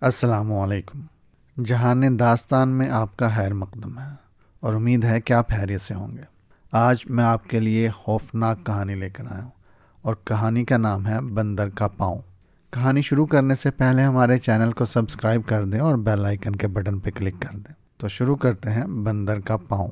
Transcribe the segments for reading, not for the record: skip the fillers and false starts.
السلام علیکم۔ جہان داستان میں آپ کا خیر مقدم ہے اور امید ہے کہ آپ خیریت سے ہوں گے۔ آج میں آپ کے لیے خوفناک کہانی لے کر آیا ہوں اور کہانی کا نام ہے بندر کا پاؤں۔ کہانی شروع کرنے سے پہلے ہمارے چینل کو سبسکرائب کر دیں اور بیل آئیکن کے بٹن پہ کلک کر دیں۔ تو شروع کرتے ہیں بندر کا پاؤں۔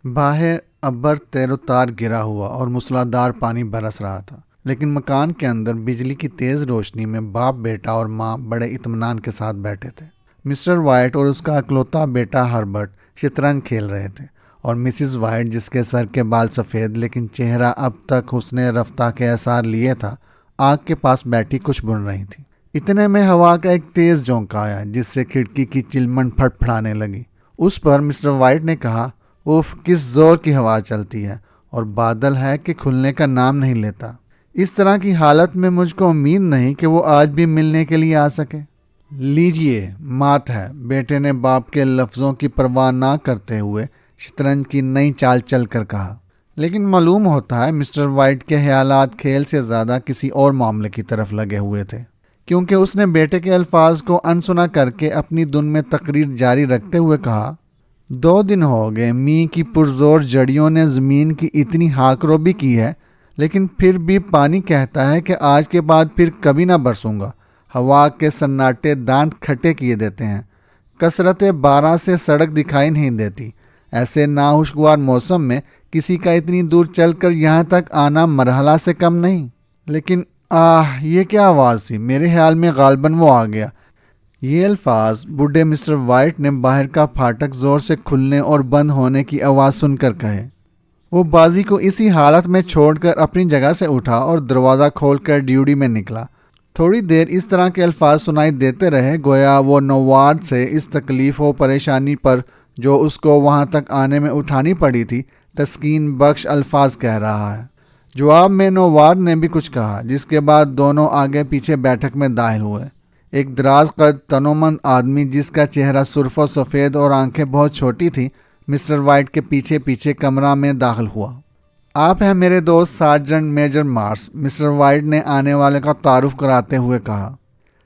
باہر ابر تیر و تار گرا ہوا اور موسلادھار پانی برس رہا تھا، لیکن مکان کے اندر بجلی کی تیز روشنی میں باپ، بیٹا اور ماں بڑے اطمینان کے ساتھ بیٹھے تھے۔ مسٹر وائٹ اور اس کا اکلوتا بیٹا ہربرٹ شطرنج کھیل رہے تھے اور مسز وائٹ، جس کے سر کے بال سفید لیکن چہرہ اب تک حسن رفتہ کے اثار لیے تھا، آگ کے پاس بیٹھی کچھ بن رہی تھی۔ اتنے میں ہوا کا ایک تیز جھونکا آیا جس سے کھڑکی کی چلمن پھٹ پھڑانے لگی۔ اس پر مسٹر وائٹ نے کہا، اوف، کس زور کی ہوا چلتی ہے اور بادل ہے کہ کھلنے کا نام نہیں لیتا۔ اس طرح کی حالت میں مجھ کو امید نہیں کہ وہ آج بھی ملنے کے لیے آ سکے۔ لیجئے، مات ہے، بیٹے نے باپ کے لفظوں کی پرواہ نہ کرتے ہوئے شطرنج کی نئی چال چل کر کہا۔ لیکن معلوم ہوتا ہے مسٹر وائٹ کے خیالات کھیل سے زیادہ کسی اور معاملے کی طرف لگے ہوئے تھے، کیونکہ اس نے بیٹے کے الفاظ کو انسنا کر کے اپنی دھن میں تقریر جاری رکھتے ہوئے کہا، 2 دن ہو گئے می کی پرزور جڑیوں نے زمین کی اتنی ہاک روبی کی ہے، لیکن پھر بھی پانی کہتا ہے کہ آج کے بعد پھر کبھی نہ برسوں گا۔ ہوا کے سناٹے دانت کھٹے کیے دیتے ہیں، کثرت بارہ سے سڑک دکھائی نہیں دیتی۔ ایسے ناخوشگوار موسم میں کسی کا اتنی دور چل کر یہاں تک آنا مرحلہ سے کم نہیں۔ لیکن یہ کیا آواز تھی؟ میرے خیال میں غالباً وہ آ گیا۔ یہ الفاظ بوڑھے مسٹر وائٹ نے باہر کا پھاٹک زور سے کھلنے اور بند ہونے کی آواز سن کر کہے۔ وہ بازی کو اسی حالت میں چھوڑ کر اپنی جگہ سے اٹھا اور دروازہ کھول کر ڈیوٹی میں نکلا۔ تھوڑی دیر اس طرح کے الفاظ سنائی دیتے رہے، گویا وہ نوارد سے اس تکلیف و پریشانی پر جو اس کو وہاں تک آنے میں اٹھانی پڑی تھی تسکین بخش الفاظ کہہ رہا ہے۔ جواب میں نوارد نے بھی کچھ کہا، جس کے بعد دونوں آگے پیچھے بیٹھک میں داخل ہوئے۔ ایک دراز قد تنومند آدمی جس کا چہرہ سرخ و سفید اور آنکھیں بہت چھوٹی تھیں، مسٹر وائٹ کے پیچھے پیچھے کمرہ میں داخل ہوا۔ آپ ہیں میرے دوست سارجنٹ میجر مارس، مسٹر وائٹ نے آنے والے کا تعارف کراتے ہوئے کہا۔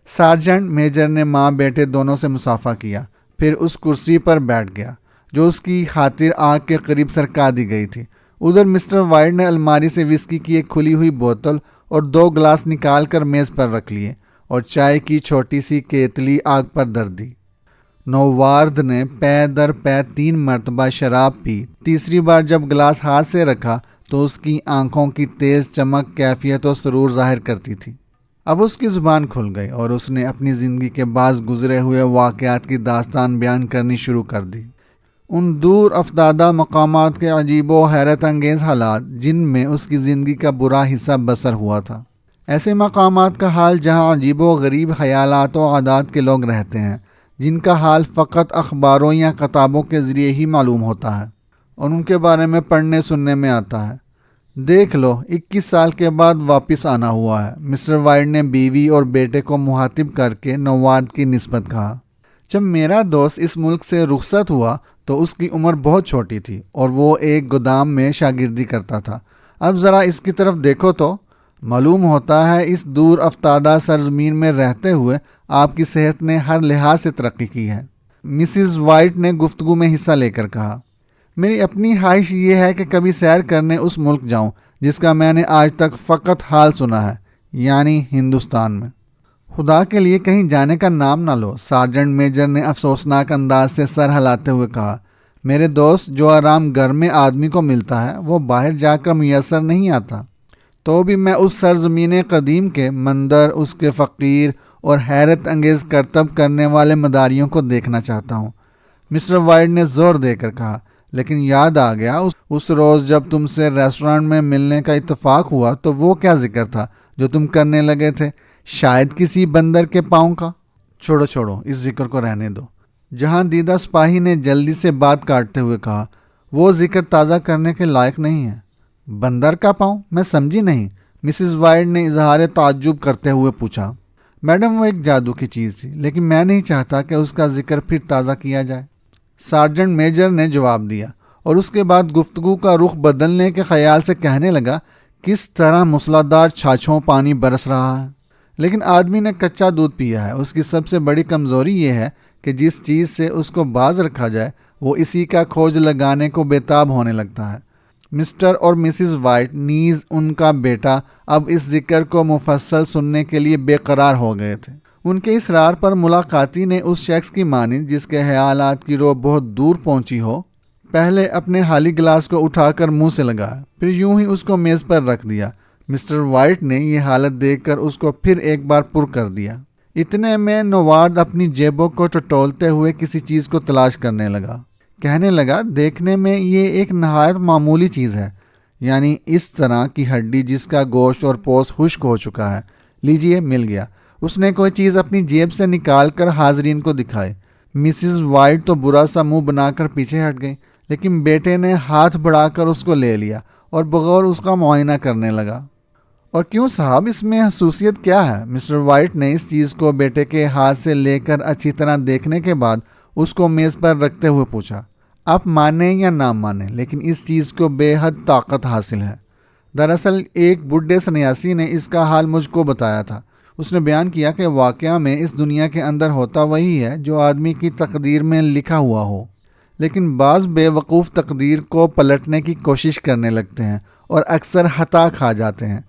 سارجنٹ میجر نے ماں بیٹے دونوں سے مصافحہ کیا، پھر اس کرسی پر بیٹھ گیا جو اس کی خاطر آگ کے قریب سرکا دی گئی تھی۔ ادھر مسٹر وائٹ نے الماری سے وسکی کی ایک کھلی ہوئی بوتل اور 2 گلاس نکال کر میز پر رکھ لیے اور چائے کی چھوٹی سی کیتلی آگ پر دھر دی۔ نوارد نے پے در پے 3 مرتبہ شراب پی۔ تیسری بار جب گلاس ہاتھ سے رکھا تو اس کی آنکھوں کی تیز چمک کیفیت و سرور ظاہر کرتی تھی۔ اب اس کی زبان کھل گئی اور اس نے اپنی زندگی کے بعض گزرے ہوئے واقعات کی داستان بیان کرنی شروع کر دی، ان دور افتادہ مقامات کے عجیب و حیرت انگیز حالات جن میں اس کی زندگی کا برا حصہ بسر ہوا تھا۔ ایسے مقامات کا حال جہاں عجیب و غریب خیالات و عادات کے لوگ رہتے ہیں، جن کا حال فقط اخباروں یا کتابوں کے ذریعے ہی معلوم ہوتا ہے اور ان کے بارے میں پڑھنے سننے میں آتا ہے۔ دیکھ لو، 21 سال کے بعد واپس آنا ہوا ہے، مسٹر وائٹ نے بیوی اور بیٹے کو مخاطب کر کے نوارد کی نسبت کہا۔ جب میرا دوست اس ملک سے رخصت ہوا تو اس کی عمر بہت چھوٹی تھی اور وہ ایک گودام میں شاگردی کرتا تھا۔ اب ذرا اس کی طرف دیکھو تو معلوم ہوتا ہے اس دور افتادہ سرزمین میں رہتے ہوئے آپ کی صحت نے ہر لحاظ سے ترقی کی ہے، مسز وائٹ نے گفتگو میں حصہ لے کر کہا۔ میری اپنی خواہش یہ ہے کہ کبھی سیر کرنے اس ملک جاؤں جس کا میں نے آج تک فقط حال سنا ہے، یعنی ہندوستان میں۔ خدا کے لیے کہیں جانے کا نام نہ لو، سارجنٹ میجر نے افسوسناک انداز سے سر ہلاتے ہوئے کہا۔ میرے دوست، جو آرام گھر میں آدمی کو ملتا ہے وہ باہر جا کر میسر نہیں آتا۔ تو بھی میں اس سرزمین قدیم کے مندر، اس کے فقیر اور حیرت انگیز کرتب کرنے والے مداریوں کو دیکھنا چاہتا ہوں، مسٹر وائٹ نے زور دے کر کہا۔ لیکن یاد آ گیا اس روز جب تم سے ریسٹورانٹ میں ملنے کا اتفاق ہوا تو وہ کیا ذکر تھا جو تم کرنے لگے تھے؟ شاید کسی بندر کے پاؤں کا؟ چھوڑو اس ذکر کو رہنے دو، جہاں دیدہ سپاہی نے جلدی سے بات کاٹتے ہوئے کہا۔ وہ ذکر تازہ کرنے کے لائق نہیں ہے۔ بندر کا پاؤں؟ میں سمجھی نہیں، مسز وائٹ نے اظہار تعجب کرتے ہوئے پوچھا۔ میڈم، وہ ایک جادو کی چیز تھی، لیکن میں نہیں چاہتا کہ اس کا ذکر پھر تازہ کیا جائے، سارجنٹ میجر نے جواب دیا، اور اس کے بعد گفتگو کا رخ بدلنے کے خیال سے کہنے لگا، کس طرح موسلادھار چھاچھوں پانی برس رہا ہے۔ لیکن آدمی نے کچا دودھ پیا ہے۔ اس کی سب سے بڑی کمزوری یہ ہے کہ جس چیز سے اس کو باز رکھا جائے وہ اسی کا کھوج لگانے کو بےتاب ہونے لگتا ہے۔ مسٹر اور مسز وائٹ نیز ان کا بیٹا اب اس ذکر کو مفصل سننے کے لیے بے قرار ہو گئے تھے۔ ان کے اصرار پر ملاقاتی نے اس شخص کی مانند جس کے خیالات کی رو بہت دور پہنچی ہو، پہلے اپنے خالی گلاس کو اٹھا کر منہ سے لگایا، پھر یوں ہی اس کو میز پر رکھ دیا۔ مسٹر وائٹ نے یہ حالت دیکھ کر اس کو پھر ایک بار پر کر دیا۔ اتنے میں نوارد اپنی جیبوں کو ٹٹولتے ہوئے کسی چیز کو تلاش کرنے لگا۔ کہنے لگا، دیکھنے میں یہ ایک نہایت معمولی چیز ہے، یعنی اس طرح کی ہڈی جس کا گوشت اور پوست خشک ہو چکا ہے۔ لیجئے، مل گیا۔ اس نے کوئی چیز اپنی جیب سے نکال کر حاضرین کو دکھائی۔ مسز وائٹ تو برا سا منہ بنا کر پیچھے ہٹ گئی، لیکن بیٹے نے ہاتھ بڑھا کر اس کو لے لیا اور بغور اس کا معائنہ کرنے لگا۔ اور کیوں صاحب، اس میں خصوصیت کیا ہے؟ مسٹر وائٹ نے اس چیز کو بیٹے کے ہاتھ سے لے کر اچھی طرح دیکھنے کے بعد اس کو میز پر رکھتے ہوئے پوچھا۔ آپ مانیں یا نہ مانیں، لیکن اس چیز کو بے حد طاقت حاصل ہے۔ دراصل ایک بڈھے سنیاسی نے اس کا حال مجھ کو بتایا تھا۔ اس نے بیان کیا کہ واقعہ میں اس دنیا کے اندر ہوتا وہی ہے جو آدمی کی تقدیر میں لکھا ہوا ہو، لیکن بعض بے وقوف تقدیر کو پلٹنے کی کوشش کرنے لگتے ہیں اور اکثر خطا کھا جاتے ہیں۔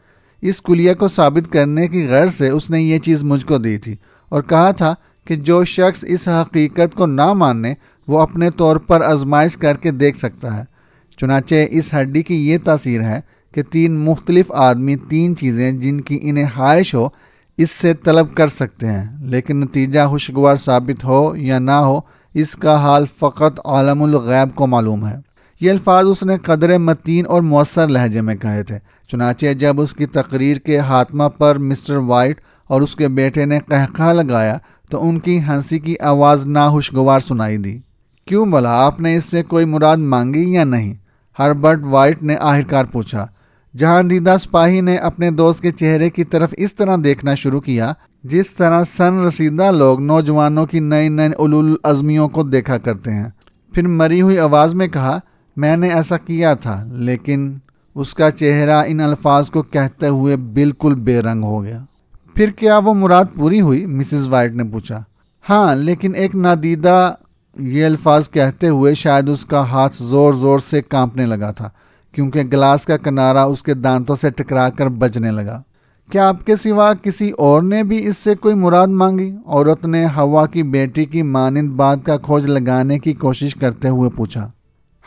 اس کلیہ کو ثابت کرنے کی غرض سے اس نے یہ چیز مجھ کو دی تھی اور کہا تھا کہ جو شخص اس حقیقت کو نہ مانے وہ اپنے طور پر آزمائش کر کے دیکھ سکتا ہے۔ چنانچہ اس ہڈی کی یہ تاثیر ہے کہ 3 مختلف آدمی 3 چیزیں جن کی انہیں خواہش ہو اس سے طلب کر سکتے ہیں، لیکن نتیجہ خوشگوار ثابت ہو یا نہ ہو اس کا حال فقط عالم الغیب کو معلوم ہے۔ یہ الفاظ اس نے قدرے متین اور مؤثر لہجے میں کہے تھے۔ چنانچہ جب اس کی تقریر کے خاتمہ پر مسٹر وائٹ اور اس کے بیٹے نے قہقہہ لگایا تو ان کی ہنسی کی آواز ناخوشگوار سنائی دی۔ کیوں بھلا، آپ نے اس سے کوئی مراد مانگی یا نہیں؟ ہربرٹ وائٹ نے آخرکار پوچھا۔ جہاں دیدہ سپاہی نے اپنے دوست کے چہرے کی طرف اس طرح دیکھنا شروع کیا جس طرح سن رسیدہ لوگ نوجوانوں کی نئی نئی علول العزمیوں کو دیکھا کرتے ہیں، پھر مری ہوئی آواز میں کہا، میں نے ایسا کیا تھا، لیکن اس کا چہرہ ان الفاظ کو کہتے ہوئے بالکل بے رنگ ہو گیا۔ پھر کیا وہ مراد پوری ہوئی؟ مسز وائٹ نے پوچھا۔ ہاں، لیکن ایک نادیدہ، یہ الفاظ کہتے ہوئے شاید اس کا ہاتھ زور زور سے کانپنے لگا تھا کیونکہ گلاس کا کنارہ اس کے دانتوں سے ٹکرا کر بجنے لگا۔ کیا آپ کے سوا کسی اور نے بھی اس سے کوئی مراد مانگی؟ عورت نے ہوا کی بیٹی کی مانند بات کا کھوج لگانے کی کوشش کرتے ہوئے پوچھا۔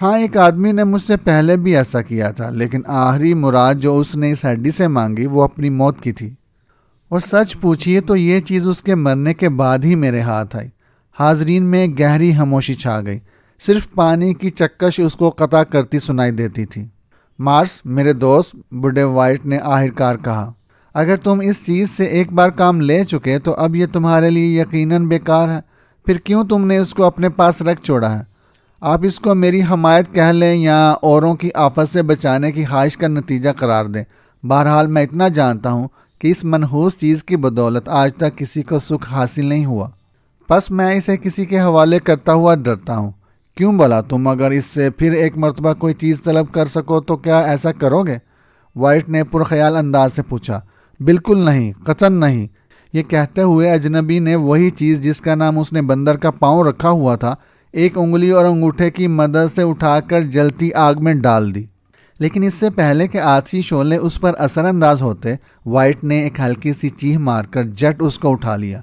ہاں، ایک آدمی نے مجھ سے پہلے بھی ایسا کیا تھا، لیکن آخری مراد جو اس نے اس ہڈی سے مانگی وہ اپنی موت کی تھی، اور سچ پوچھیے تو یہ چیز اس کے مرنے کے بعد ہی میرے ہاتھ آئی۔ حاضرین میں گہری خاموشی چھا گئی، صرف پانی کی چکش اس کو قطع کرتی سنائی دیتی تھی۔ مارس، میرے دوست، بڈھے وائٹ نے آخرکار کہا، اگر تم اس چیز سے ایک بار کام لے چکے تو اب یہ تمہارے لیے یقیناً بیکار ہے، پھر کیوں تم نے اس کو اپنے پاس رکھ چھوڑا ہے؟ آپ اس کو میری حمایت کہہ لیں یا اوروں کی آفت سے بچانے کی خواہش کا نتیجہ قرار دیں، بہرحال میں اتنا جانتا ہوں کہ اس منحوس چیز کی بدولت آج تک کسی کو سکھ حاصل نہیں ہوا، بس میں اسے کسی کے حوالے کرتا ہوا ڈرتا ہوں۔ کیوں بھلا، تم اگر اس سے پھر ایک مرتبہ کوئی چیز طلب کر سکو تو کیا ایسا کرو گے؟ وائٹ نے پرخیال انداز سے پوچھا۔ بالکل نہیں، قطعاً نہیں۔ یہ کہتے ہوئے اجنبی نے وہی چیز جس کا نام اس نے بندر کا پاؤں رکھا ہوا تھا ایک انگلی اور انگوٹھے کی مدد سے اٹھا کر جلتی آگ میں ڈال دی، لیکن اس سے پہلے کہ آتشی شعلے اس پر اثر انداز ہوتے، وائٹ نے ایک ہلکی سی چیخ مار کر جٹ اس کو اٹھا لیا۔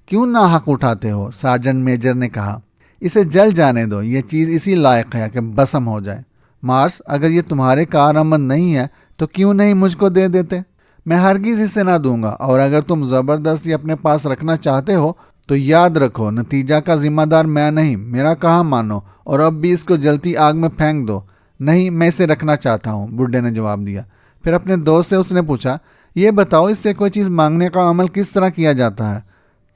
کیوں ناحق اٹھاتے ہو؟ سارجنٹ میجر نے کہا۔ اسے جل جانے دو، یہ چیز اسی لائق ہے کہ بسم ہو جائے۔ مارس، اگر یہ تمہارے کارآمد نہیں ہے تو کیوں نہیں مجھ کو دے دیتے؟ میں ہرگز اسے نہ دوں گا، اور اگر تم زبردستی اپنے پاس رکھنا چاہتے ہو تو یاد رکھو نتیجہ کا ذمہ دار میں نہیں، میرا کہا مانو اور اب بھی اس کو جلتی آگ میں پھینک دو۔ نہیں، میں اسے رکھنا چاہتا ہوں، بڈھے نے جواب دیا۔ پھر اپنے دوست سے اس نے پوچھا، یہ بتاؤ اس سے کوئی چیز مانگنے کا عمل کس طرح کیا جاتا ہے؟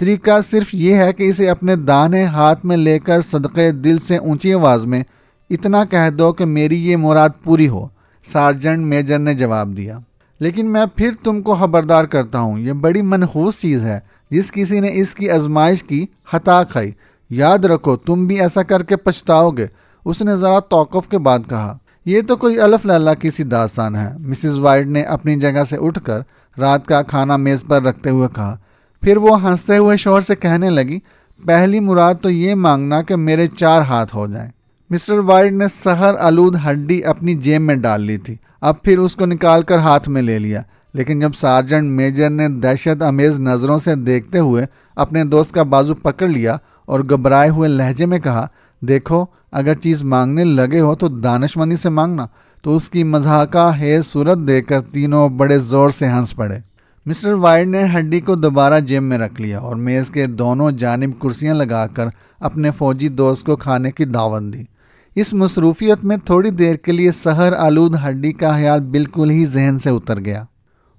طریقہ صرف یہ ہے کہ اسے اپنے داہنے ہاتھ میں لے کر صدقے دل سے اونچی آواز میں اتنا کہہ دو کہ میری یہ مراد پوری ہو، سارجنٹ میجر نے جواب دیا۔ لیکن میں پھر تم کو خبردار کرتا ہوں، یہ بڑی منحوس چیز ہے، جس کسی نے اس کی آزمائش کی خطا کھائی، یاد رکھو تم بھی ایسا کر کے پچھتاؤ گے۔ اس نے ذرا توقف کے بعد کہا، یہ تو کوئی الف للہ کی سی داستان ہے۔ مسز وائٹ نے اپنی جگہ سے اٹھ کر رات کا کھانا میز پر رکھتے ہوئے کہا۔ پھر وہ ہنستے ہوئے شوہر سے کہنے لگی، پہلی مراد تو یہ مانگنا کہ میرے 4 ہاتھ ہو جائیں۔ مسٹر وائٹ نے سحر آلود ہڈی اپنی جیب میں ڈال لی تھی، اب پھر اس کو نکال کر ہاتھ میں لے لیا، لیکن جب سارجنٹ میجر نے دہشت امیز نظروں سے دیکھتے ہوئے اپنے دوست کا بازو پکڑ لیا اور گھبرائے ہوئے لہجے میں کہا، دیکھو اگر چیز مانگنے لگے ہو تو دانش مندی سے مانگنا، تو اس کی مضحکہ خیز صورت دیکھ کر تینوں بڑے زور سے ہنس پڑے۔ مسٹر وائٹ نے ہڈی کو دوبارہ جیب میں رکھ لیا اور میز کے دونوں جانب کرسیاں لگا کر اپنے فوجی دوست کو کھانے کی دعوت دی۔ اس مصروفیت میں تھوڑی دیر کے لیے سحر آلود ہڈی کا خیال بالکل ہی ذہن سے اتر گیا،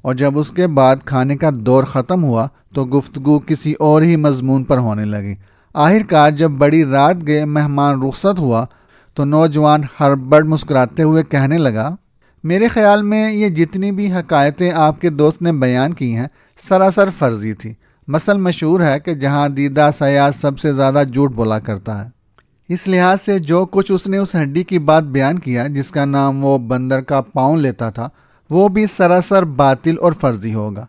اور جب اس کے بعد کھانے کا دور ختم ہوا تو گفتگو کسی اور ہی مضمون پر ہونے لگی۔ آخرکار جب بڑی رات گئے مہمان رخصت ہوا تو نوجوان ہربرٹ مسکراتے ہوئے کہنے لگا، میرے خیال میں یہ جتنی بھی حکایتیں آپ کے دوست نے بیان کی ہیں سراسر فرضی تھی۔ مثل مشہور ہے کہ جہاں دیدہ سیاح سب سے زیادہ جھوٹ بولا کرتا ہے۔ اس لحاظ سے جو کچھ اس نے اس ہڈی کی بات بیان کیا جس کا نام وہ بندر کا پاؤں لیتا تھا، وہ بھی سراسر باطل اور فرضی ہوگا۔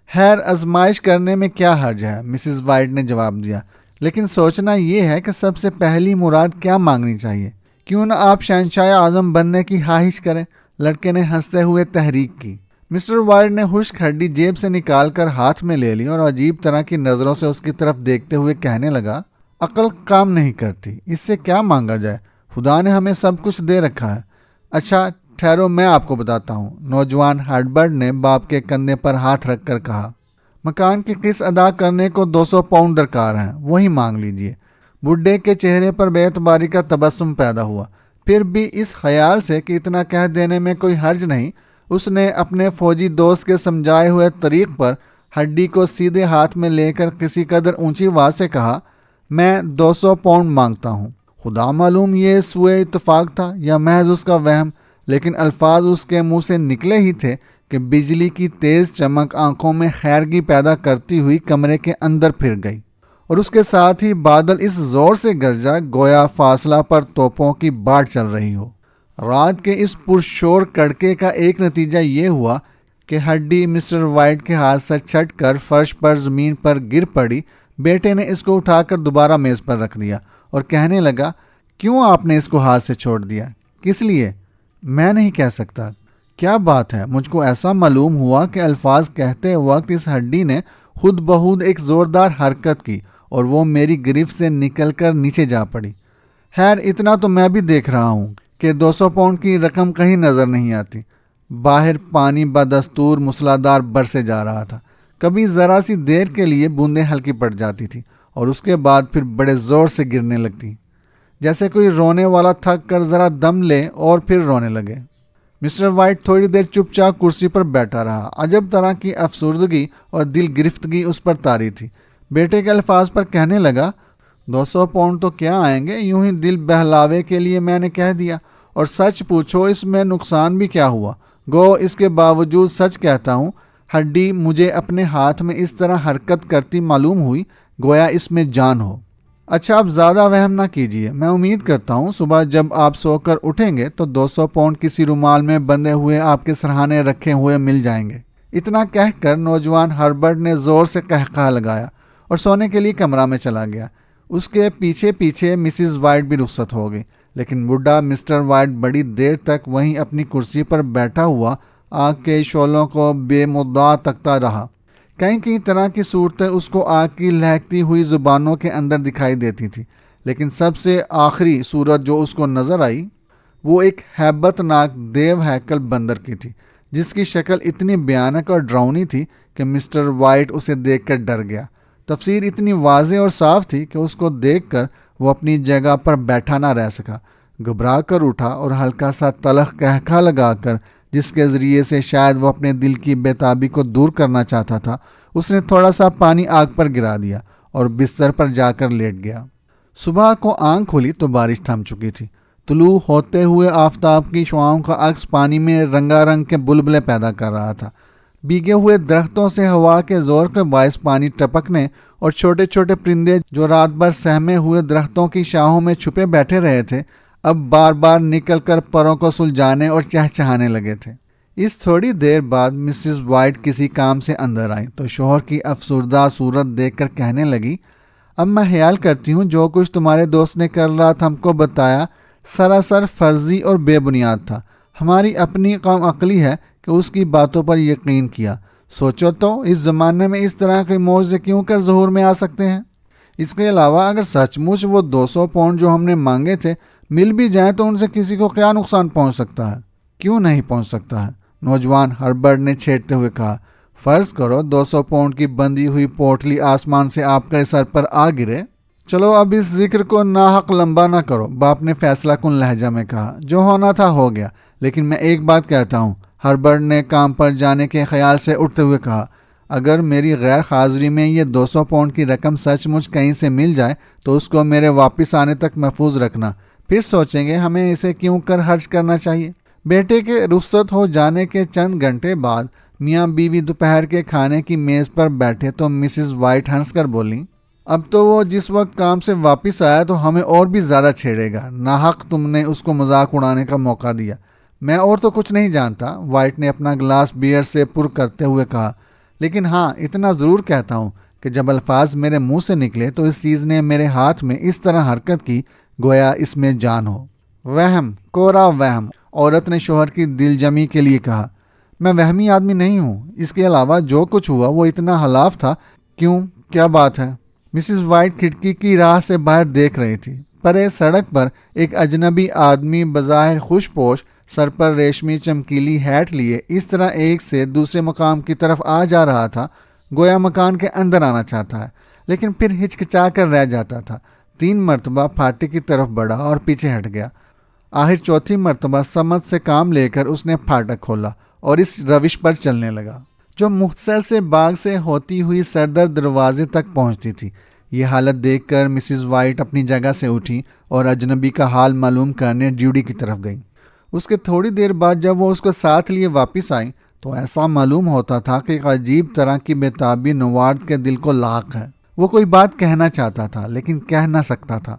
خیر، آزمائش کرنے میں کیا حرج ہے، مسز وائٹ نے جواب دیا، لیکن سوچنا یہ ہے کہ سب سے پہلی مراد کیا مانگنی چاہیے۔ کیوں نہ آپ شہنشاہ اعظم بننے کی خواہش کریں؟ لڑکے نے ہنستے ہوئے تحریک کی۔ مسٹر وائٹ نے خشک ہڈی جیب سے نکال کر ہاتھ میں لے لی اور عجیب طرح کی نظروں سے اس کی طرف دیکھتے ہوئے کہنے لگا، عقل کام نہیں کرتی، اس سے کیا مانگا جائے؟ خدا نے ہمیں سب کچھ دے رکھا ہے۔ اچھا ٹھہرو، میں آپ کو بتاتا ہوں، نوجوان ہربرٹ نے باپ کے کندھے پر ہاتھ رکھ کر کہا۔ مکان کی قسط ادا کرنے کو 200 پاؤنڈ درکار ہیں، وہی مانگ لیجئے۔ بڈھے کے چہرے پر بے اعتباری کا تبسم پیدا ہوا، پھر بھی اس خیال سے کہ اتنا کہہ دینے میں کوئی حرج نہیں، اس نے اپنے فوجی دوست کے سمجھائے ہوئے طریق پر ہڈی کو سیدھے ہاتھ میں لے کر کسی قدر اونچی آواز سے کہا، میں 200 پاؤنڈ مانگتا ہوں۔ خدا معلوم یہ سوئے اتفاق تھا یا محض اس کا وہم، لیکن الفاظ اس کے منہ سے نکلے ہی تھے کہ بجلی کی تیز چمک آنکھوں میں خیرگی پیدا کرتی ہوئی کمرے کے اندر پھر گئی، اور اس کے ساتھ ہی بادل اس زور سے گرجا گویا فاصلہ پر توپوں کی باڑ چل رہی ہو۔ رات کے اس پرشور کڑکے کا ایک نتیجہ یہ ہوا کہ ہڈی مسٹر وائٹ کے ہاتھ سے چھٹ کر فرش پر زمین پر گر پڑی۔ بیٹے نے اس کو اٹھا کر دوبارہ میز پر رکھ دیا اور کہنے لگا، کیوں آپ نے اس کو ہاتھ سے چھوڑ دیا؟ کس لیے؟ میں نہیں کہہ سکتا۔ کیا بات ہے؟ مجھ کو ایسا معلوم ہوا کہ الفاظ کہتے وقت اس ہڈی نے خود بخود ایک زوردار حرکت کی اور وہ میری گرفت سے نکل کر نیچے جا پڑی۔ خیر، اتنا تو میں بھی دیکھ رہا ہوں کہ 200 پاؤنڈ کی رقم کہیں نظر نہیں آتی۔ باہر پانی بدستور موسلادھار برسے جا رہا تھا، کبھی ذرا سی دیر کے لیے بوندیں ہلکی پڑ جاتی تھی اور اس کے بعد پھر بڑے زور سے گرنے لگتی، جیسے کوئی رونے والا تھک کر ذرا دم لے اور پھر رونے لگے۔ مسٹر وائٹ تھوڑی دیر چپ چاپ کرسی پر بیٹھا رہا، عجب طرح کی افسردگی اور دل گرفتگی اس پر طاری تھی۔ بیٹے کے الفاظ پر کہنے لگا، 200 پاؤنڈ تو کیا آئیں گے، یوں ہی دل بہلاوے کے لیے میں نے کہہ دیا، اور سچ پوچھو اس میں نقصان بھی کیا ہوا؟ گو اس کے باوجود سچ کہتا ہوں، ہڈی مجھے اپنے ہاتھ میں اس طرح حرکت کرتی معلوم ہوئی گویا اس میں جان ہو۔ اچھا اب زیادہ وہم نہ کیجیے، میں امید کرتا ہوں صبح جب آپ سو کر اٹھیں گے تو 200 پاؤنڈ کسی رومال میں بندھے ہوئے آپ کے سرہانے رکھے ہوئے مل جائیں گے۔ اتنا کہہ کر نوجوان ہربرٹ نے زور سے قہقہہ لگایا اور سونے کے لیے کمرہ میں چلا گیا۔ اس کے پیچھے پیچھے مسز وائٹ بھی رخصت ہو گئی، لیکن بڈھا مسٹر وائٹ بڑی دیر تک وہیں اپنی کرسی پر بیٹھا ہوا آگ کے شعلوں کو بے مدعا تکتا رہا۔ کئی کئی طرح کی صورتیں اس کو آگ کی لہکتی ہوئی زبانوں کے اندر دکھائی دیتی تھی، لیکن سب سے آخری صورت جو اس کو نظر آئی وہ ایک ہیبت ناک دیو ہیکل بندر کی تھی، جس کی شکل اتنی بھیانک اور ڈراؤنی تھی کہ مسٹر وائٹ اسے دیکھ کر ڈر گیا۔ تفسیر اتنی واضح اور صاف تھی کہ اس کو دیکھ کر وہ اپنی جگہ پر بیٹھا نہ رہ سکا، گھبرا کر اٹھا اور ہلکا سا تلخ قہقہہ لگا کر، جس کے ذریعے سے شاید وہ اپنے دل کی بےتابی کو دور کرنا چاہتا تھا، اس نے تھوڑا سا پانی آگ پر گرا دیا اور بستر پر جا کر لیٹ گیا۔ صبح کو آنکھ کھلی تو بارش تھم چکی تھی۔ طلوع ہوتے ہوئے آفتاب کی شعاؤں کا عکس پانی میں رنگا رنگ کے بلبلے پیدا کر رہا تھا۔ بھیگے ہوئے درختوں سے ہوا کے زور کے باعث پانی ٹپکنے اور چھوٹے چھوٹے پرندے جو رات بھر سہمے ہوئے درختوں کی شاخوں میں چھپے بیٹھے رہے تھے، اب بار بار نکل کر پروں کو سلجھانے اور چہچہانے لگے تھے۔ اس تھوڑی دیر بعد مسز وائٹ کسی کام سے اندر آئی تو شوہر کی افسردہ صورت دیکھ کر کہنے لگی، اب میں خیال کرتی ہوں جو کچھ تمہارے دوست نے کل رات ہم کو بتایا سراسر فرضی اور بے بنیاد تھا۔ ہماری اپنی کم عقلی ہے کہ اس کی باتوں پر یقین کیا۔ سوچو تو اس زمانے میں اس طرح کے معجزے کیوں کر ظہور میں آ سکتے ہیں۔ اس کے علاوہ اگر سچ مچ وہ 200 پاؤنڈ جو ہم نے مانگے تھے مل بھی جائیں تو ان سے کسی کو کیا نقصان پہنچ سکتا ہے؟ کیوں نہیں پہنچ سکتا ہے؟ نوجوان ہربرٹ نے چھیڑتے ہوئے کہا، فرض کرو 200 پاؤنڈ کی بندھی ہوئی پوٹلی آسمان سے آپ کے سر پر آ گرے۔ چلو اب اس ذکر کو ناحق لمبا نہ کرو، باپ نے فیصلہ کن لہجہ میں کہا، جو ہونا تھا ہو گیا، لیکن میں ایک بات کہتا ہوں۔ ہربرٹ نے کام پر جانے کے خیال سے اٹھتے ہوئے کہا، اگر میری غیر حاضری میں یہ 200 پاؤنڈ کی رقم سچ مچ کہیں سے مل جائے تو اس کو میرے واپس آنے تک محفوظ رکھنا، پھر سوچیں گے ہمیں اسے کیوں کر خرچ کرنا چاہیے۔ بیٹے کے رخصت ہو جانے کے چند گھنٹے بعد میاں بیوی دوپہر کے کھانے کی میز پر بیٹھے تو مسز وائٹ ہنس کر بولیں، اب تو وہ جس وقت کام سے واپس آیا تو ہمیں اور بھی زیادہ چھیڑے گا۔ ناحق تم نے اس کو مذاق اڑانے کا موقع دیا۔ میں اور تو کچھ نہیں جانتا، وائٹ نے اپنا گلاس بیئر سے پر کرتے ہوئے کہا، لیکن ہاں اتنا ضرور کہتا ہوں کہ جب الفاظ میرے منہ سے نکلے تو اس چیز نے میرے ہاتھ میں اس طرح حرکت کی گویا اس میں جان ہو۔ وہم، کورا وہم، عورت نے شوہر کی دل جمی کے لیے کہا، میں وہمی آدمی نہیں ہوں۔ اس کے علاوہ جو کچھ ہوا وہ اتنا حلاف تھا۔ کیوں، کیا بات ہے؟ مسز وائٹ کھڑکی کی راہ سے باہر دیکھ رہی تھی۔ پرے سڑک پر ایک اجنبی آدمی بظاہر خوش پوش، سر پر ریشمی چمکیلی ہیٹ لیے اس طرح ایک سے دوسرے مقام کی طرف آ جا رہا تھا گویا مکان کے اندر آنا چاہتا ہے، لیکن پھر ہچکچا کر رہ جاتا تھا۔ 3 مرتبہ پھاٹک کی طرف بڑھا اور پیچھے ہٹ گیا۔ آخر چوتھی مرتبہ سمجھ سے کام لے کر اس نے پھاٹک کھولا اور اس روش پر چلنے لگا جو مختصر سے باغ سے ہوتی ہوئی سردر دروازے تک پہنچتی تھی۔ یہ حالت دیکھ کر مسز وائٹ اپنی جگہ سے اٹھی اور اجنبی کا حال معلوم کرنے ڈیوٹی کی طرف گئی۔ اس کے تھوڑی دیر بعد جب وہ اس کو ساتھ لیے واپس آئیں تو ایسا معلوم ہوتا تھا کہ ایک عجیب طرح کی بےتابی نوارد کے دل کو لاحق ہے۔ وہ کوئی بات کہنا چاہتا تھا لیکن کہہ نہ سکتا تھا۔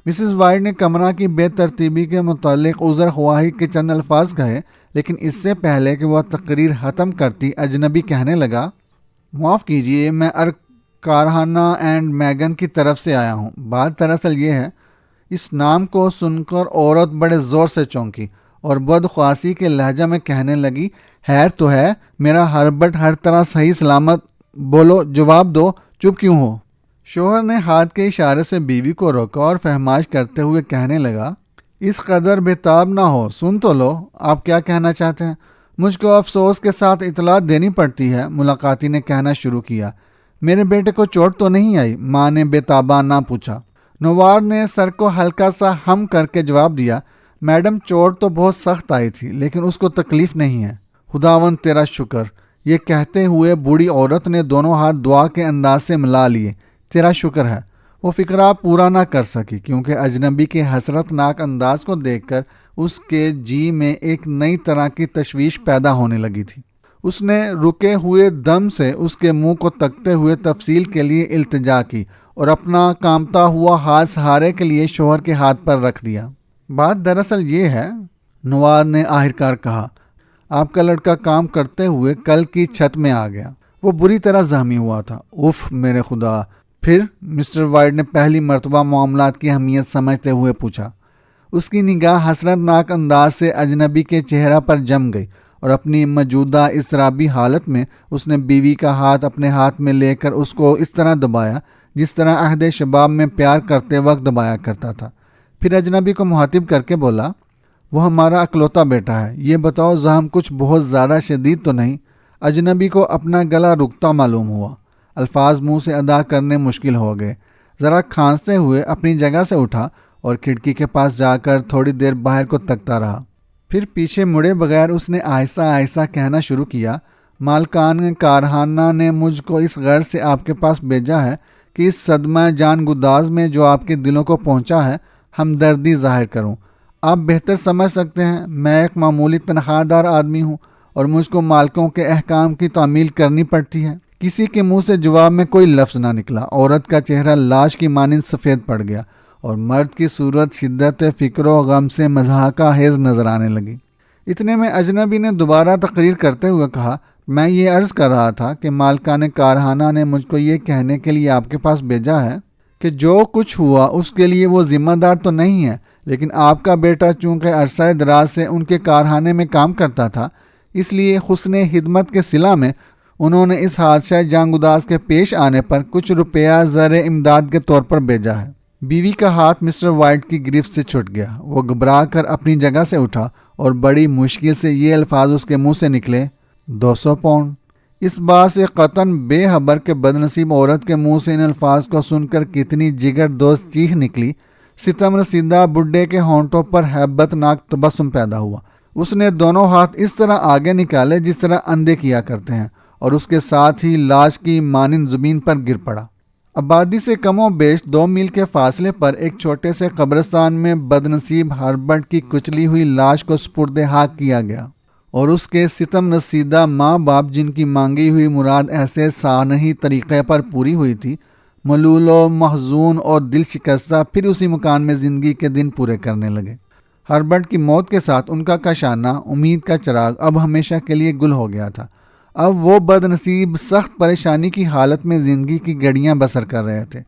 مسز وائٹ نے کمرہ کی بے ترتیبی کے متعلق عذر خواہی کے چند الفاظ کہے، لیکن اس سے پہلے کہ وہ تقریر ختم کرتی اجنبی کہنے لگا، معاف کیجئے، میں کارہانہ اینڈ میگن کی طرف سے آیا ہوں۔ بات دراصل یہ ہے۔ اس نام کو سن کر عورت بڑے زور سے چونکی اور بدخواسی کے لہجہ میں کہنے لگی، خیر تو ہے، میرا ہربرٹ ہر طرح صحیح سلامت، بولو، جواب دو، چپ کیوں ہو؟ شوہر نے ہاتھ کے اشارے سے بیوی کو روکا اور فہمائش کرتے ہوئے کہنے لگا، اس قدر بےتاب نہ ہو، سن تو لو، آپ کیا کہنا چاہتے ہیں؟ مجھ کو افسوس کے ساتھ اطلاع دینی پڑتی ہے، ملاقاتی نے کہنا شروع کیا، میرے بیٹے کو چوٹ تو نہیں آئی؟ ماں نے بےتابانہ پوچھا۔ نوار نے سر کو ہلکا سا ہم کر کے جواب دیا، میڈم چوٹ تو بہت سخت آئی تھی لیکن اس کو تکلیف نہیں ہے۔ خداوند تیرا شکر۔ یہ کہتے ہوئے بوڑھی عورت نے دونوں ہاتھ دعا کے انداز سے ملا لیے۔ تیرا شکر ہے۔ وہ فقرہ پورا نہ کر سکی کیونکہ اجنبی کے حسرت ناک انداز کو دیکھ کر اس کے جی میں ایک نئی طرح کی تشویش پیدا ہونے لگی تھی۔ اس نے رکے ہوئے دم سے اس کے منہ کو تکتے ہوئے تفصیل کے لیے التجا کی اور اپنا کامتا ہوا ہاتھ سہارے کے لیے شوہر کے ہاتھ پر رکھ دیا۔ بات دراصل یہ ہے، نوار نے آخرکار کہا، آپ کا لڑکا کام کرتے ہوئے کل کی چھت میں آ گیا۔ وہ بری طرح زخمی ہوا تھا۔ اف میرے خدا! پھر؟ مسٹر وائٹ نے پہلی مرتبہ معاملات کی اہمیت سمجھتے ہوئے پوچھا۔ اس کی نگاہ حسرت ناک انداز سے اجنبی کے چہرہ پر جم گئی اور اپنی موجودہ اضطرابی حالت میں اس نے بیوی کا ہاتھ اپنے ہاتھ میں لے کر اس کو اس طرح دبایا جس طرح عہد شباب میں پیار کرتے وقت دبایا کرتا تھا۔ پھر اجنبی کو مخاطب کر کے بولا، وہ ہمارا اکلوتا بیٹا ہے، یہ بتاؤ زخم کچھ بہت زیادہ شدید تو نہیں؟ اجنبی کو اپنا گلا رکتا معلوم ہوا۔ الفاظ منہ سے ادا کرنے مشکل ہو گئے۔ ذرا کھانستے ہوئے اپنی جگہ سے اٹھا اور کھڑکی کے پاس جا کر تھوڑی دیر باہر کو تکتا رہا۔ پھر پیچھے مڑے بغیر اس نے آہستہ آہستہ کہنا شروع کیا، مالکان کارخانہ نے مجھ کو اس غرض سے آپ کے پاس بھیجا ہے کہ اس صدمہ جان گداز میں جو آپ کے دلوں کو پہنچا ہے ہمدردی ظاہر کروں۔ آپ بہتر سمجھ سکتے ہیں، میں ایک معمولی تنخواہ دار آدمی ہوں اور مجھ کو مالکوں کے احکام کی تعمیل کرنی پڑتی ہے۔ کسی کے منہ سے جواب میں کوئی لفظ نہ نکلا۔ عورت کا چہرہ لاش کی مانند سفید پڑ گیا اور مرد کی صورت شدت فکر و غم سے مضحکہ خیز نظر آنے لگی۔ اتنے میں اجنبی نے دوبارہ تقریر کرتے ہوئے کہا، میں یہ عرض کر رہا تھا کہ مالکان کارخانہ نے مجھ کو یہ کہنے کے لیے آپ کے پاس بھیجا ہے کہ جو کچھ ہوا اس کے لیے وہ ذمہ دار تو نہیں ہے، لیکن آپ کا بیٹا چونکہ عرصہ دراز سے ان کے کارخانے میں کام کرتا تھا، اس لیے حسن خدمت کے صلہ میں انہوں نے اس حادثہ جان گداز کے پیش آنے پر کچھ روپیہ زر امداد کے طور پر بھیجا ہے۔ بیوی کا ہاتھ مسٹر وائٹ کی گرفت سے چھٹ گیا۔ وہ گھبرا کر اپنی جگہ سے اٹھا اور بڑی مشکل سے یہ الفاظ اس کے منہ سے نکلے، 200 پاؤنڈ۔ اس بات سے قطعاً بے خبر کہ بدنصیب عورت کے منہ سے ان الفاظ کو سن کر کتنی جگر دوست چیخ نکلی، ستم رسیدہ بڈھے کے ہونٹوں پر ہیبت ناک تبسم پیدا ہوا۔ اس نے دونوں ہاتھ اس طرح آگے نکالے جس طرح اندھے کیا کرتے ہیں، اور اس کے ساتھ ہی لاش کی مانند زمین پر گر پڑا۔ آبادی سے کم و بیش 2 میل کے فاصلے پر ایک چھوٹے سے قبرستان میں بدنصیب ہربرٹ کی کچلی ہوئی لاش کو سپرد خاک کیا گیا، اور اس کے ستم رسیدہ ماں باپ، جن کی مانگی ہوئی مراد ایسے سانحی طریقے پر پوری ہوئی تھی، ملول و محزون اور دل شکستہ پھر اسی مکان میں زندگی کے دن پورے کرنے لگے۔ ہربرٹ کی موت کے ساتھ ان کا کاشانہ امید کا چراغ اب ہمیشہ کے لیے گل ہو گیا تھا۔ اب وہ بدنصیب سخت پریشانی کی حالت میں زندگی کی گھڑیاں بسر کر رہے تھے۔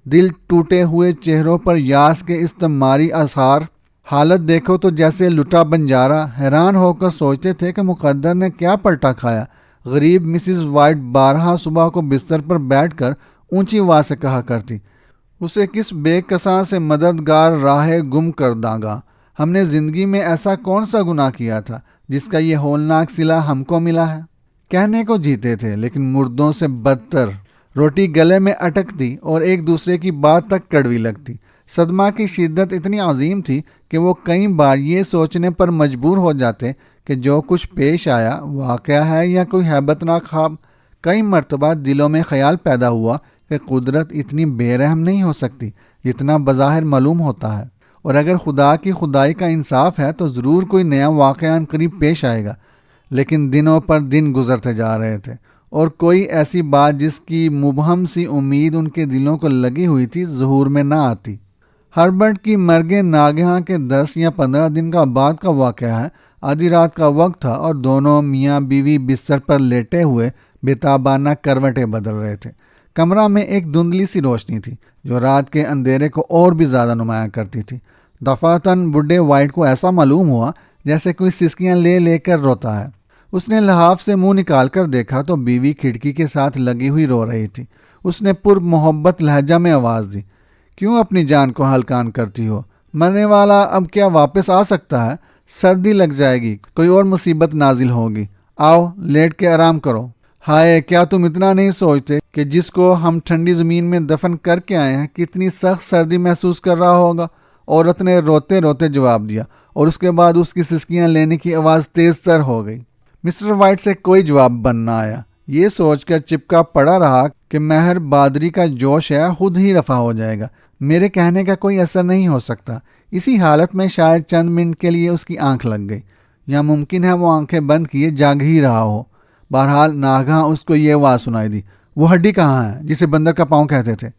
دل ٹوٹے ہوئے چہروں پر یاس کے استعماری آثار، حالت دیکھو تو جیسے لٹا بنجارا۔ حیران ہو کر سوچتے تھے کہ مقدر نے کیا پلٹا کھایا۔ غریب مسز وائٹ بارہا صبح کو بستر پر بیٹھ کر اونچی آواز سے کہا کرتی، اسے کس بے کساں سے مددگار راہ گم کر داگا۔ ہم نے زندگی میں ایسا کون سا گناہ کیا تھا جس کا یہ ہولناک صلہ ہم کو ملا ہے؟ کہنے کو جیتے تھے لیکن مردوں سے بدتر۔ روٹی گلے میں اٹکتی اور ایک دوسرے کی بات تک کڑوی لگتی۔ صدمہ کی شدت اتنی عظیم تھی کہ وہ کئی بار یہ سوچنے پر مجبور ہو جاتے کہ جو کچھ پیش آیا واقعہ ہے یا کوئی ہیبت ناک خواب۔ کئی مرتبہ دلوں میں خیال پیدا ہوا کہ قدرت اتنی بے رحم نہیں ہو سکتی جتنا بظاہر معلوم ہوتا ہے، اور اگر خدا کی خدائی کا انصاف ہے تو ضرور کوئی نیا واقعہ قریب پیش آئے گا۔ لیکن دنوں پر دن گزرتے جا رہے تھے اور کوئی ایسی بات جس کی مبہم سی امید ان کے دلوں کو لگی ہوئی تھی ظہور میں نہ آتی۔ ہربرٹ کی مرگ ناگہاں کے 10 یا 15 دن کا بعد کا واقعہ ہے۔ آدھی رات کا وقت تھا اور دونوں میاں بیوی بستر پر لیٹے ہوئے بےتابانہ کروٹیں بدل رہے تھے۔ کمرہ میں ایک دھندلی سی روشنی تھی جو رات کے اندھیرے کو اور بھی زیادہ نمایاں کرتی تھی۔ دفعتاً بڈھے وائٹ کو ایسا معلوم ہوا جیسے کوئی سسکیاں لے لے کر روتا ہے۔ اس نے لحاف سے منہ نکال کر دیکھا تو بیوی کھڑکی کے ساتھ لگی ہوئی رو رہی تھی۔ اس نے پر محبت لہجہ میں آواز دی، کیوں اپنی جان کو ہلکان کرتی ہو؟ مرنے والا اب کیا واپس آ سکتا ہے؟ سردی لگ جائے گی، کوئی اور مصیبت نازل ہوگی، آؤ لیٹ کے آرام کرو۔ ہائے، کیا تم اتنا نہیں سوچتے کہ جس کو ہم ٹھنڈی زمین میں دفن کر کے آئے ہیں کتنی سخت سردی محسوس کر رہا ہوگا؟ عورت نے روتے روتے جواب دیا، اور اس کے بعد اس کی سسکیاں لینے کی آواز تیز تر ہو گئی۔ مسٹر وائٹ سے کوئی جواب بن نہ آیا۔ یہ سوچ کر چپکا پڑا رہا کہ مہر بادری کا جوش ہے خود ہی رفع ہو جائے گا، میرے کہنے کا کوئی اثر نہیں ہو سکتا۔ اسی حالت میں شاید چند منٹ کے لیے اس کی آنکھ لگ گئی، یا ممکن ہے وہ آنکھیں بند کیے جاگ ہی رہا ہو۔ بہرحال ناگہاں اس کو یہ آواز سنائی دی، وہ ہڈی کہاں ہے جسے بندر کا پاؤں کہتے تھے؟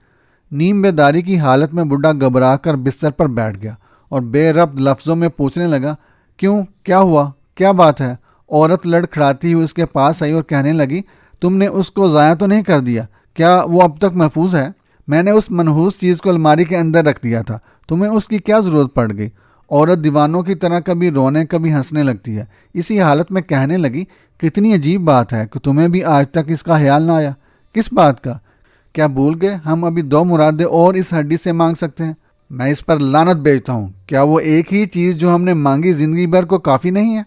نیم بیداری کی حالت میں بڈھا گھبرا کر بستر پر بیٹھ گیا اور بے ربط لفظوں میں پوچھنے لگا، کیوں؟ کیا ہوا؟ کیا بات ہے؟ عورت لڑکھڑاتی ہوئی اس کے پاس آئی اور کہنے لگی، تم نے اس کو ضائع تو نہیں کر دیا؟ کیا وہ اب تک محفوظ ہے؟ میں نے اس منحوس چیز کو الماری کے اندر رکھ دیا تھا، تمہیں اس کی کیا ضرورت پڑ گئی؟ عورت دیوانوں کی طرح کبھی رونے کبھی ہنسنے لگتی ہے۔ اسی حالت میں کہنے لگی، کتنی عجیب بات ہے کہ تمہیں بھی آج تک اس کا خیال نہ آیا۔ کس بات کا؟ کیا بھول گئے ہم ابھی 2 مرادیں اور اس ہڈی سے مانگ سکتے ہیں؟ میں اس پر لعنت بھیجتا ہوں۔ کیا وہ ایک ہی چیز جو ہم نے مانگی زندگی بھر کو کافی نہیں ہے؟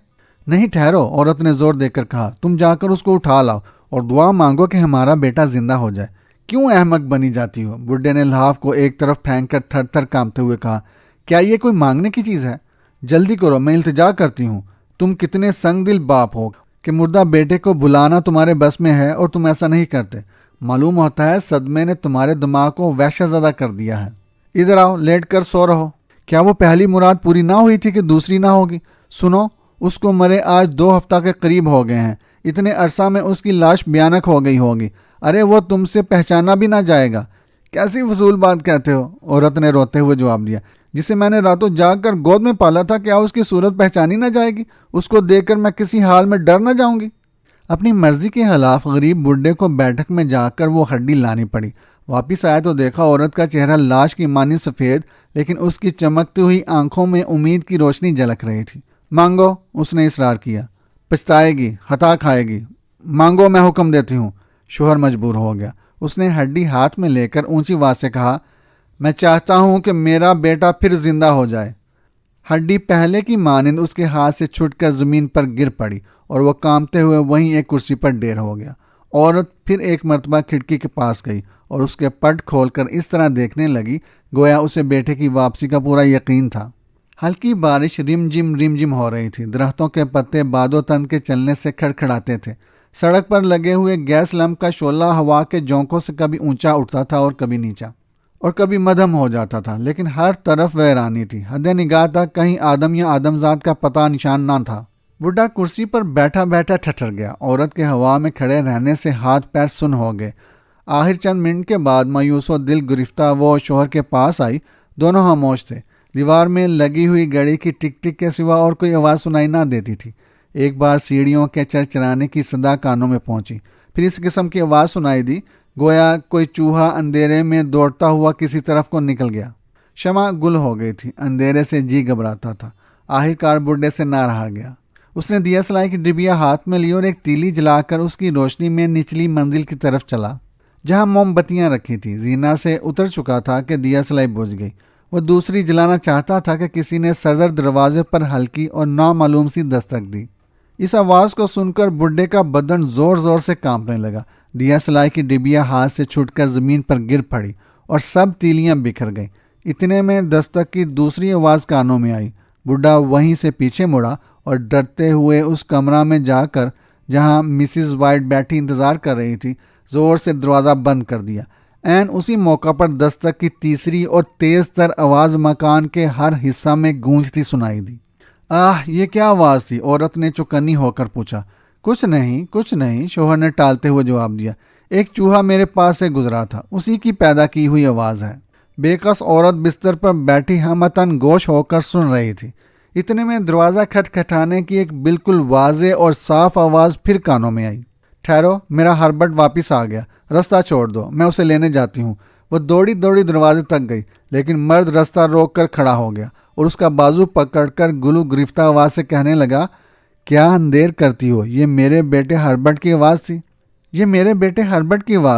نہیں ٹھہرو، عورت نے زور دے کر کہا، تم جا کر اس کو اٹھا لاؤ اور دعا مانگو کہ ہمارا بیٹا زندہ ہو جائے۔ کیوں احمق بنی جاتی ہو؟ بڈھے نے لحاف کو ایک طرف پھینک کر تھر تھر کانپتے ہوئے کہا، کیا یہ کوئی مانگنے کی چیز ہے؟ جلدی کرو، میں التجا کرتی ہوں۔ تم کتنے سنگ دل باپ ہو کہ مردہ بیٹے کو بلانا تمہارے بس میں ہے اور تم ایسا نہیں کرتے۔ معلوم ہوتا ہے صدمے نے تمہارے دماغ کو وحشت زدہ کر دیا ہے۔ ادھر آؤ، لیٹ کر سو رہو۔ کیا وہ پہلی مراد پوری نہ ہوئی تھی کہ دوسری نہ ہوگی؟ سنو، اس کو مرے آج 2 ہفتہ کے قریب ہو گئے ہیں۔ اتنے عرصہ میں اس کی لاش بھیانک ہو گئی ہوگی۔ ارے وہ تم سے پہچانا بھی نہ جائے گا۔ کیسی فضول بات کہتے ہو؟ عورت نے روتے ہوئے جواب دیا، جسے میں نے راتوں جاگ کر گود میں پالا تھا، کیا اس کی صورت پہچانی نہ جائے گی؟ اس کو دیکھ کر میں کسی حال میں ڈر نہ جاؤں گی؟ اپنی مرضی کے خلاف غریب بڈھے کو بیٹھک میں جا کر وہ ہڈی لانی پڑی۔ واپس آیا تو دیکھا عورت کا چہرہ لاش کی مانند سفید، لیکن اس کی چمکتی ہوئی آنکھوں میں امید کی روشنی جھلک رہی تھی۔ مانگو، اس نے اصرار کیا۔ پچھتائے گی، ہتا کھائے گی۔ مانگو، میں حکم دیتی ہوں۔ شوہر مجبور ہو گیا۔ اس نے ہڈی ہاتھ میں لے کر اونچی آواز سے کہا، میں چاہتا ہوں کہ میرا بیٹا پھر زندہ ہو جائے۔ ہڈی پہلے کی مانند اس کے ہاتھ سے چھٹ کر زمین پر گر پڑی اور وہ کانپتے ہوئے وہیں ایک کرسی پر ڈیر ہو گیا۔ عورت پھر ایک مرتبہ کھڑکی کے پاس گئی اور اس کے پٹ کھول کر اس طرح دیکھنے لگی گویا اسے بیٹے کی واپسی کا پورا یقین تھا۔ ہلکی بارش رم جم ہو رہی تھی۔ درختوں کے پتے باد و تن کے چلنے سے کھڑکھڑاتے تھے۔ سڑک پر لگے ہوئے گیس لمپ کا شعلہ ہوا کے جھونکوں سے کبھی اونچا اٹھتا تھا اور کبھی نیچا، اور کبھی مدھم ہو جاتا تھا، لیکن ہر طرف ویرانی تھی۔ حد نگاہ تک کہیں آدم یا آدمزاد کا پتہ نشان نہ تھا۔ بڈھا کرسی پر بیٹھا بیٹھا ٹھٹر گیا۔ عورت کے ہوا میں کھڑے رہنے سے ہاتھ پیر سن ہو گئے۔ آخر چند منٹ کے بعد مایوس و دل گرفتہ وہ شوہر کے پاس آئی۔ دونوں خاموش تھے۔ دیوار میں لگی ہوئی گھڑی کی ٹک ٹک کے سوا اور کوئی آواز سنائی نہ دیتی تھی۔ ایک بار سیڑھیوں کے چرچرانے کی صدا کانوں میں پہنچی، پھر اس قسم کی آواز سنائی دی گویا کوئی چوہا اندھیرے میں دوڑتا ہوا کسی طرف کو نکل گیا۔ شمع گل ہو گئی تھی، اندھیرے سے جی گھبراتا تھا۔ آخر کار بڈھے سے نہ رہا گیا۔ اس نے دیا سلائی کی ڈبیا ہاتھ میں لی اور ایک تیلی جلا کر اس کی روشنی میں نچلی منزل کی طرف چلا جہاں موم بتیاں رکھی تھی۔ زینہ سے اتر چکا تھا کہ دیا سلائی بجھ گئی۔ وہ دوسری جلانا چاہتا تھا کہ کسی نے سردر دروازے پر ہلکی اور نامعلوم سی دستک دی۔ اس آواز کو سن کر بڈھے کا بدن زور زور سے کانپنے لگا۔ دیا سلائی کی ڈبیا ہاتھ سے چھوٹ کر زمین پر گر پڑی اور سب تیلیاں بکھر گئیں۔ اتنے میں دستک کی دوسری آواز کانوں میں آئی۔ بڈھا وہیں سے پیچھے مڑا اور ڈرتے ہوئے اس کمرہ میں جا کر جہاں مسز وائٹ بیٹھی انتظار کر رہی تھی زور سے دروازہ بند کر دیا۔ عین اسی موقع پر دستک کی تیسری اور تیز تر آواز مکان کے ہر حصہ میں گونجتی سنائی دی۔ یہ کیا آواز تھی؟ عورت نے چوکنی ہو کر پوچھا۔ کچھ نہیں، شوہر نے ٹالتے ہوئے جواب دیا۔ ایک چوہا میرے پاس سے گزرا تھا، اسی کی پیدا کی ہوئی آواز ہے۔ بے کس عورت بستر پر بیٹھی ہمتن گوش ہو کر سن رہی تھی۔ اتنے میں دروازہ کھٹکھٹانے کی ایک بالکل واضح اور صاف آواز پھر کانوں میں آئی۔ ٹھہرو، میرا ہربرٹ واپس آ گیا، رستہ چھوڑ دو، میں اسے لینے جاتی ہوں۔ وہ دوڑی دروازے تک گئی، لیکن مرد رستہ روک کر کھڑا ہو گیا اور اس کا بازو پکڑ کر گلو گرفتہ آواز سے کہنے لگا، کیا اندیر کرتی ہو؟ یہ میرے بیٹے ہربرٹ کی آواز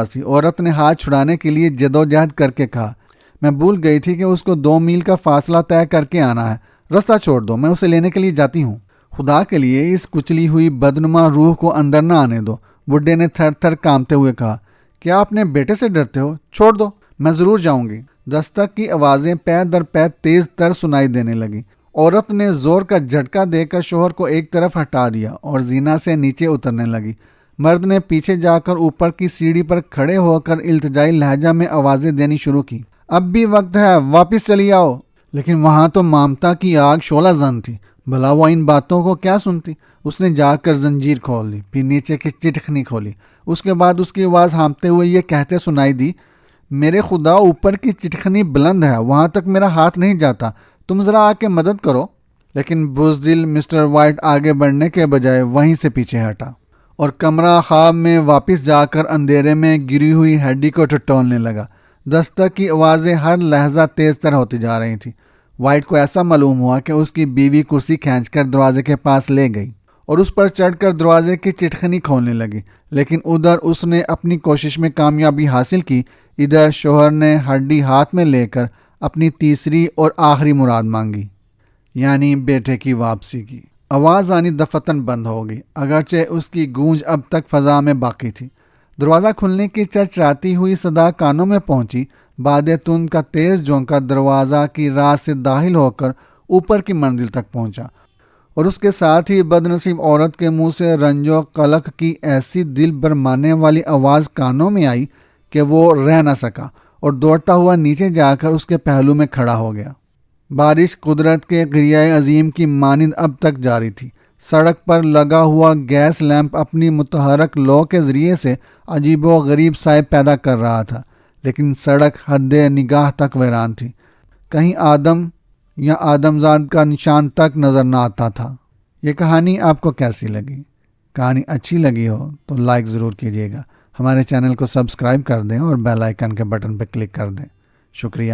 تھی۔ عورت نے ہاتھ چھڑانے کے لیے جدوجہد کر کے کہا، میں بھول گئی تھی کہ اس کو 2 میل کا فاصلہ طے کر کے آنا ہے۔ رستہ چھوڑ دو، میں اسے لینے کے لیے جاتی ہوں۔ خدا کے لیے اس کچلی ہوئی بدنما روح کو اندر نہ آنے دو، بڈھے نے تھر تھر کانپتے ہوئے کہا۔ کیا اپنے بیٹے سے ڈرتے ہو؟ چھوڑ دو، میں ضرور جاؤں گی۔ دستک کی آوازیں پے در پے تیز تر سنائی دینے لگی۔ عورت نے زور کا جھٹکا دے کر شوہر کو ایک طرف ہٹا دیا اور زینہ سے نیچے اترنے لگی۔ مرد نے پیچھے جا کر اوپر کی سیڑھی پر کھڑے ہو کر التجائی لہجہ میں آوازیں دینی شروع کی۔ اب بھی وقت ہے، واپس چلی آؤ۔ لیکن وہاں تو مامتا کی آگ شعلہ زن تھی، بھلا وہ ان باتوں کو کیا سنتی؟ اس نے جا کر زنجیر کھول دی، پھر نیچے کی چٹخنی کھولی۔ اس کے بعد اس کی آواز ہانپتے ہوئے یہ کہتے سنائی دی، میرے خدا، اوپر کی چٹخنی بلند ہے، وہاں تک میرا ہاتھ نہیں جاتا، تم ذرا آ کے مدد کرو۔ لیکن بزدل مسٹر وائٹ آگے بڑھنے کے بجائے وہیں سے پیچھے ہٹا اور کمرہ خواب میں واپس جا کر اندھیرے میں گری ہوئی ہڈی کو ٹٹولنے لگا۔ دستک کی آوازیں ہر لہجہ تیز تر ہوتی جا رہی تھیں۔ وائٹ کو ایسا معلوم ہوا کہ اس کی بیوی کرسی کھینچ کر دروازے کے پاس لے گئی اور اس پر چڑھ کر دروازے کی چٹخنی کھولنے لگی، لیکن ادھر اس نے اپنی کوشش میں کامیابی حاصل کی، ادھر شوہر نے ہڈی ہاتھ میں لے کر اپنی تیسری اور آخری مراد مانگی، یعنی بیٹے کی واپسی کی۔ آواز آنی دفتن بند ہو گئی، اگرچہ اس کی گونج اب تک فضا میں باقی تھی۔ دروازہ کھلنے کی چرچراتی ہوئی صدا کانوں میں پہنچی۔ باد تند کا تیز جھونکا دروازہ کی راہ سے داخل ہو کر اوپر کی منزل تک پہنچا اور اس کے ساتھ ہی بدنصیب عورت کے منہ سے رنج و قلق کی ایسی دل برمانے والی آواز کانوں میں آئی کہ وہ رہ نہ سکا اور دوڑتا ہوا نیچے جا کر اس کے پہلو میں کھڑا ہو گیا۔ بارش قدرت کے گریہ عظیم کی مانند اب تک جاری تھی۔ سڑک پر لگا ہوا گیس لیمپ اپنی متحرک لو کے ذریعے سے عجیب و غریب سائے پیدا کر رہا تھا، لیکن سڑک حد نگاہ تک ویران تھی۔ کہیں آدم یا آدمزاد کا نشان تک نظر نہ آتا تھا۔ یہ کہانی آپ کو کیسی لگی؟ کہانی اچھی لگی ہو تو لائک ضرور کیجیے گا، ہمارے چینل کو سبسکرائب کر دیں اور بیل آئیکن کے بٹن پہ کلک کر دیں۔ شکریہ۔